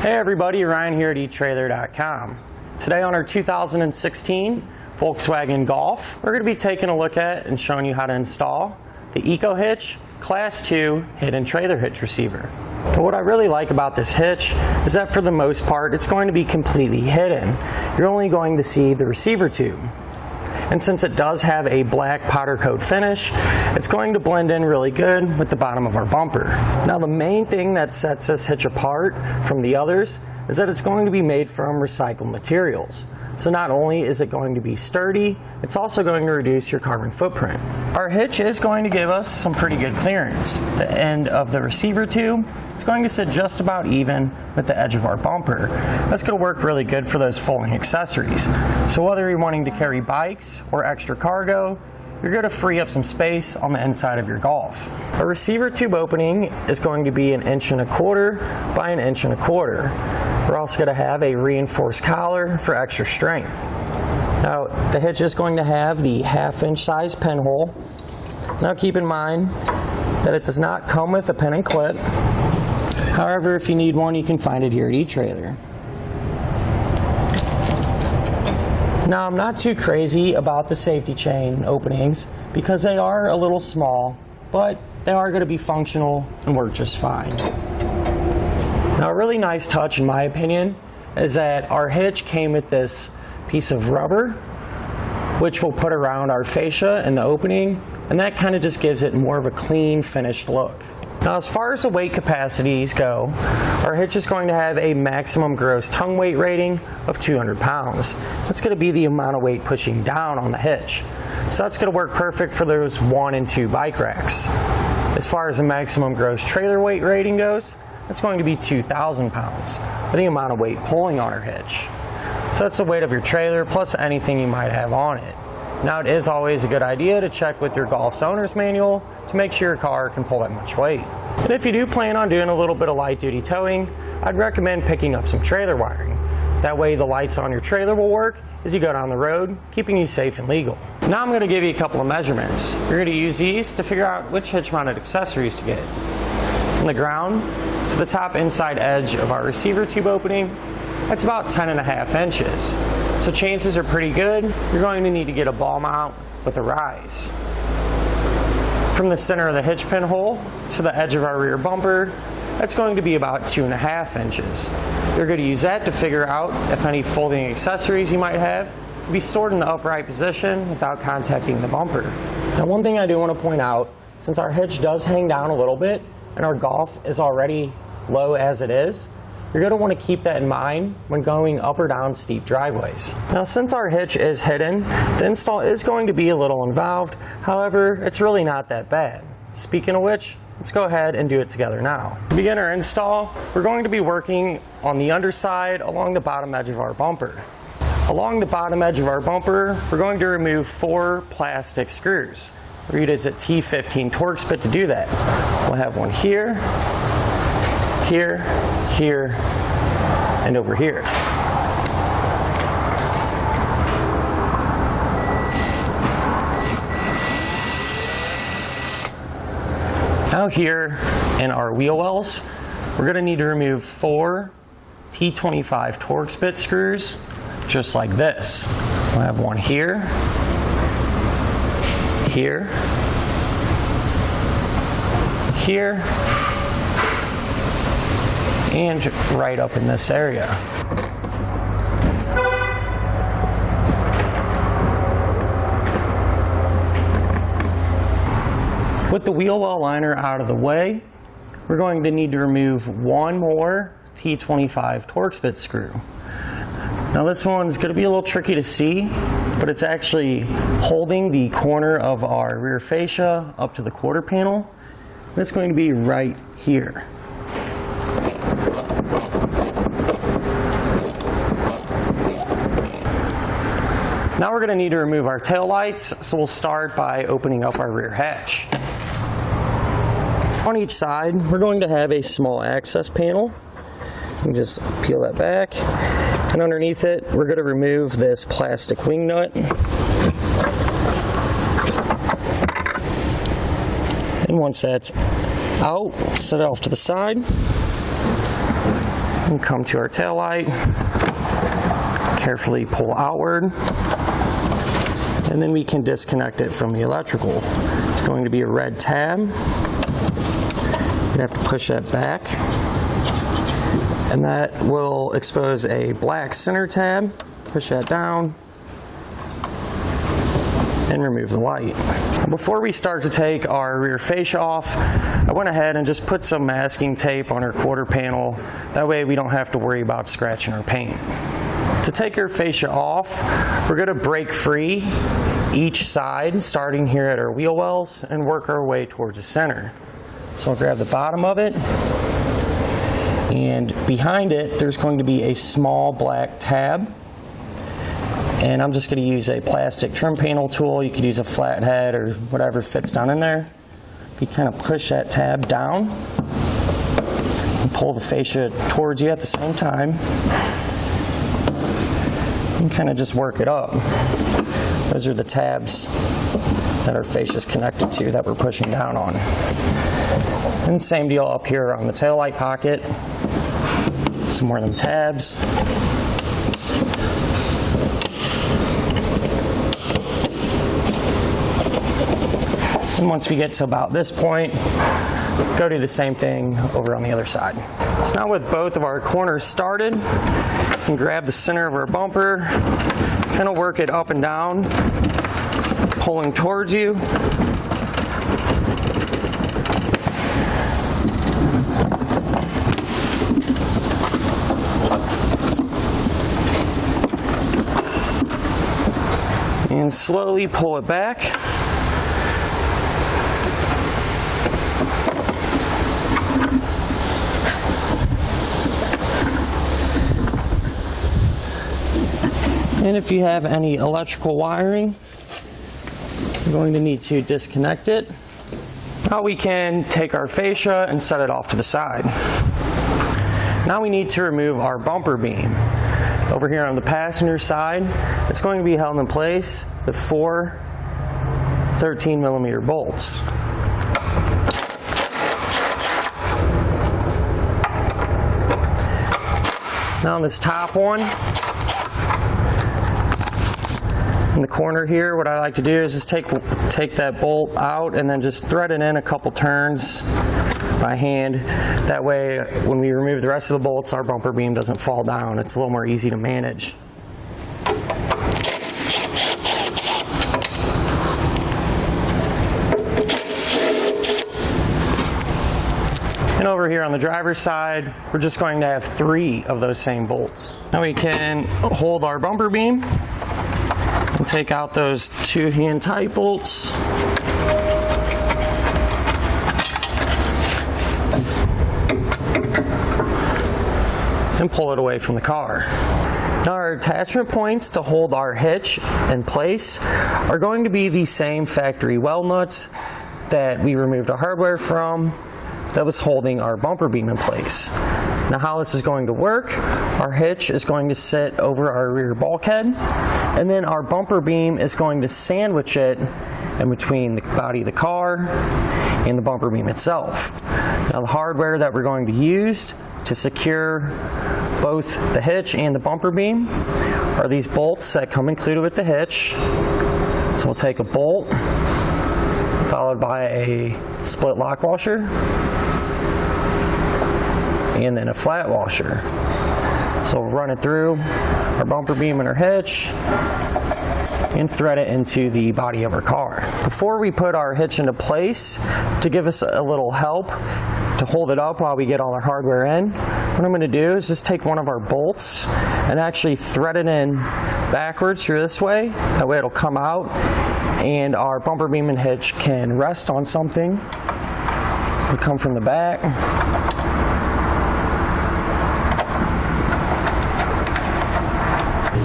Hey everybody, Ryan here at eTrailer.com. Today on our 2016 Volkswagen Golf, we're going to be taking a look at and showing you how to install the EcoHitch Class 2 hidden trailer hitch receiver. But what I really like about this hitch is that for the most part it's going to be completely hidden. You're only going to see the receiver tube. And since it does have a black powder coat finish, it's going to blend in really good with the bottom of our bumper. Now the main thing that sets this hitch apart from the others is that it's going to be made from recycled materials. So not only is it going to be sturdy, it's also going to reduce your carbon footprint. Our hitch is going to give us some pretty good clearance. The end of the receiver tube is going to sit just about even with the edge of our bumper. That's going to work really good for those folding accessories. So whether you're wanting to carry bikes or extra cargo, you're going to free up some space on the inside of your Golf. A receiver tube opening is going to be 1 1/4 inches by 1 1/4 inches. We're also going to have a reinforced collar for extra strength. Now the hitch is going to have the 1/2 inch size pinhole. Now keep in mind that it does not come with a pin and clip. However, if you need one, you can find it here at eTrailer. Now I'm not too crazy about the safety chain openings because they are a little small, but they are going to be functional and work just fine. Now a really nice touch in my opinion is that our hitch came with this piece of rubber which we'll put around our fascia in the opening, and that kind of just gives it more of a clean finished look. Now as far as the weight capacities go, our hitch is going to have a maximum gross tongue weight rating of 200 pounds. That's going to be the amount of weight pushing down on the hitch. So that's going to work perfect for those 1 and 2 bike racks. As far as the maximum gross trailer weight rating goes, it's going to be 2,000 pounds for the amount of weight pulling on our hitch. So that's the weight of your trailer plus anything you might have on it. Now it is always a good idea to check with your Golf's owner's manual to make sure your car can pull that much weight. And if you do plan on doing a little bit of light duty towing, I'd recommend picking up some trailer wiring. That way the lights on your trailer will work as you go down the road, keeping you safe and legal. Now I'm going to give you a couple of measurements. You're going to use these to figure out which hitch mounted accessories to get. From the ground to the top inside edge of our receiver tube opening, that's about 10.5 inches. So chances are pretty good you're going to need to get a ball mount with a rise. From the center of the hitch pinhole to the edge of our rear bumper, that's going to be about 2.5 inches. You're going to use that to figure out if any folding accessories you might have can be stored in the upright position without contacting the bumper. Now one thing I do want to point out, since our hitch does hang down a little bit and our Golf is already low as it is, you're going to want to keep that in mind when going up or down steep driveways. Now since our hitch is hidden, the install is going to be a little involved. However, it's really not that bad. Speaking of which, let's go ahead and do it together now. To begin our install, we're going to be working on the underside along the bottom edge of our bumper. Along the bottom edge of our bumper, we're going to remove 4 plastic screws. We're going to use a T15 Torx bit to do that. We'll have one here, here, here, and over here. Now here in our wheel wells, we're going to need to remove 4 T25 Torx bit screws, just like this. We'll have one here, here, here, and right up in this area. With the wheel well liner out of the way, we're going to need to remove 1 more T25 Torx bit screw. Now this one's going to be a little tricky to see, but it's actually holding the corner of our rear fascia up to the quarter panel. It's going to be right here. Now we're going to need to remove our tail lights, so we'll start by opening up our rear hatch. On each side, we're going to have a small access panel. You can just peel that back, and underneath it, we're going to remove this plastic wing nut. And once that's out, set it off to the side. And come to our tail light, carefully pull outward, and then we can disconnect it from the electrical. It's going to be a red tab. You're gonna have to push that back, and that will expose a black center tab. Push that down and remove the light. Before we start to take our rear fascia off, I went ahead and just put some masking tape on our quarter panel. That way we don't have to worry about scratching our paint. To take our fascia off, we're going to break free each side, starting here at our wheel wells, and work our way towards the center. So I'll grab the bottom of it, and behind it there's going to be a small black tab. And I'm just going to use a plastic trim panel tool. You could use a flathead or whatever fits down in there. You kind of push that tab down and pull the fascia towards you at the same time. And kind of just work it up. Those are the tabs that our fascia is connected to that we're pushing down on. And same deal up here on the taillight pocket. Some more of them tabs. And once we get to about this point, go do the same thing over on the other side. So now with both of our corners started, you can grab the center of our bumper, kind of work it up and down, pulling towards you. And slowly pull it back. And if you have any electrical wiring, you're going to need to disconnect it. Now we can take our fascia and set it off to the side. Now we need to remove our bumper beam. Over here on the passenger side, it's going to be held in place with 4 13mm bolts. Now on this top one, in the corner here, what I like to do is just take that bolt out and then just thread it in a couple turns by hand. That way, when we remove the rest of the bolts, our bumper beam doesn't fall down. It's a little more easy to manage. And over here on the driver's side, we're just going to have 3 of those same bolts. Now we can hold our bumper beam and take out those 2 hand tight bolts. And pull it away from the car. Now our attachment points to hold our hitch in place are going to be the same factory weld nuts that we removed our hardware from that was holding our bumper beam in place. Now how this is going to work, our hitch is going to sit over our rear bulkhead, and then our bumper beam is going to sandwich it in between the body of the car and the bumper beam itself. Now the hardware that we're going to use to secure both the hitch and the bumper beam are these bolts that come included with the hitch. So we'll take a bolt followed by a split lock washer and then a flat washer. So we'll run it through our bumper beam and our hitch and thread it into the body of our car. Before we put our hitch into place, to give us a little help to hold it up while we get all our hardware in, what I'm going to do is just take one of our bolts and actually thread it in backwards through this way. That way it'll come out and our bumper beam and hitch can rest on something. We come from the back.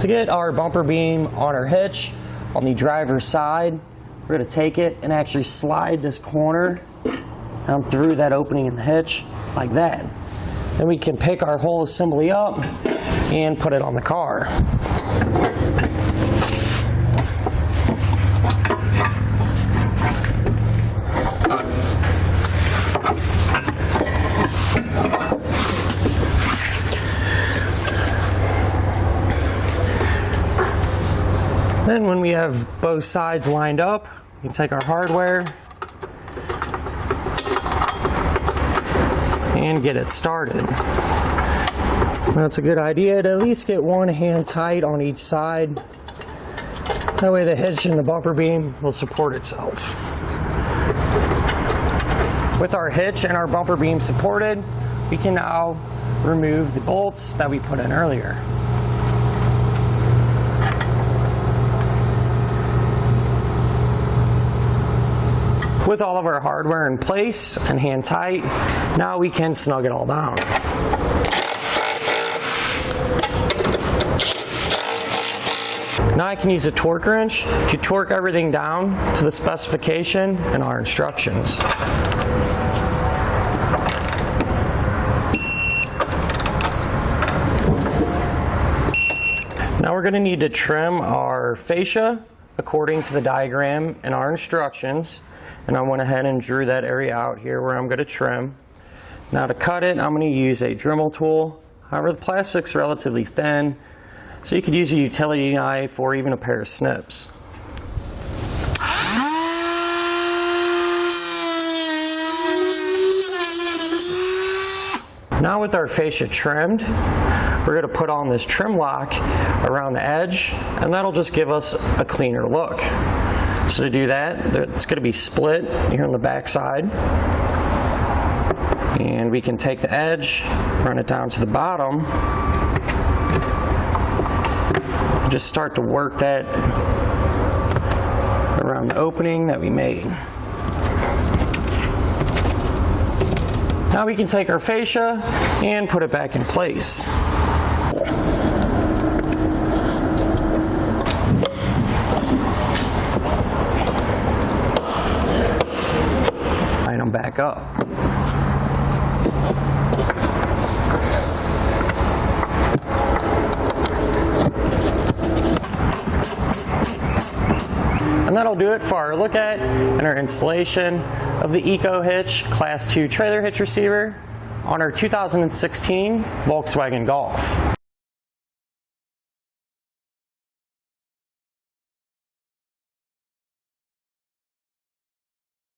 To get our bumper beam on our hitch on the driver's side, we're going to take it and actually slide this corner down through that opening in the hitch like that. Then we can pick our whole assembly up and put it on the car. Then when we have both sides lined up, we take our hardware and get it started. That's a good idea to at least get one hand tight on each side. That way the hitch and the bumper beam will support itself. With our hitch and our bumper beam supported, we can now remove the bolts that we put in earlier. With all of our hardware in place and hand tight, now we can snug it all down. Now I can use a torque wrench to torque everything down to the specification and our instructions. Now we're going to need to trim our fascia according to the diagram and our instructions. And I went ahead and drew that area out here where I'm going to trim. Now to cut it, I'm going to use a Dremel tool. However, the plastic's relatively thin, so you could use a utility knife or even a pair of snips. Now with our fascia trimmed, we're going to put on this trim lock around the edge, and that'll just give us a cleaner look. So to do that, it's going to be split here on the back side. And we can take the edge, run it down to the bottom, and just start to work that around the opening that we made. Now we can take our fascia and put it back in place. Line them back up. And that'll do it for our look at and our installation of the EcoHitch Class 2 Trailer Hitch Receiver on our 2016 Volkswagen Golf.